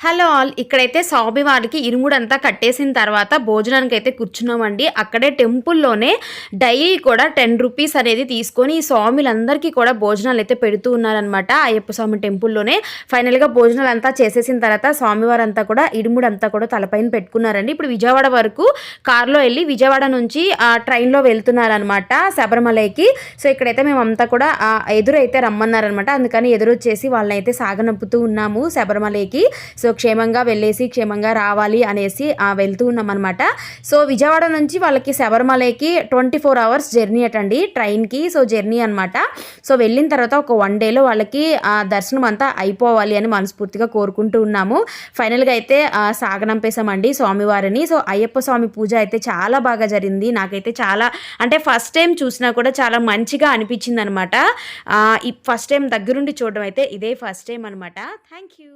Hello all, ఇక్కడైతే స్వామివారికి ఇరుముడంతా కట్టేసిన తర్వాత భోజనానికి అయితే కూర్చున్నామండి. అక్కడే టెంపుల్లోనే డైలీ కూడా 10 రూపీస్ అనేది తీసుకొని ఈ స్వాములందరికీ కూడా భోజనాలు అయితే పెడుతూ ఉన్నారనమాట. అయ్యప్ప స్వామి టెంపుల్లోనే ఫైనల్గా భోజనాలు అంతా చేసేసిన తర్వాత స్వామివారంతా కూడా ఇరుముడంతా కూడా తలపైన పెట్టుకున్నారండి. ఇప్పుడు విజయవాడ వరకు కారులో వెళ్ళి విజయవాడ నుంచి ట్రైన్లో వెళ్తున్నారనమాట శబరిమలైకి. సో ఇక్కడైతే మేమంతా కూడా ఎదురైతే రమ్మన్నారనమాట. అందుకని ఎదురొచ్చేసి వాళ్ళని అయితే సాగనంపుతూ ఉన్నాము శబరిమలైకి. సో క్షేమంగా వెళ్ళేసి క్షేమంగా రావాలి అనేసి వెళ్తూ ఉన్నాం అనమాట. సో విజయవాడ నుంచి వాళ్ళకి శబరిమలైకి 24 అవర్స్ జర్నీ అటండి ట్రైన్కి. సో జర్నీ అనమాట. సో వెళ్ళిన తర్వాత ఒక 1 డేలో వాళ్ళకి దర్శనం అంతా అయిపోవాలి అని మనస్ఫూర్తిగా కోరుకుంటూ ఉన్నాము. ఫైనల్గా అయితే సాగనంపేశామండి స్వామివారిని. సో అయ్యప్ప స్వామి పూజ అయితే చాలా బాగా జరిగింది. నాకైతే చాలా అంటే ఫస్ట్ టైం చూసినా కూడా చాలా మంచిగా అనిపించింది అనమాట. ఈ ఫస్ట్ టైం దగ్గరుండి చూడడం అయితే ఇదే ఫస్ట్ టైం అనమాట. Thank you.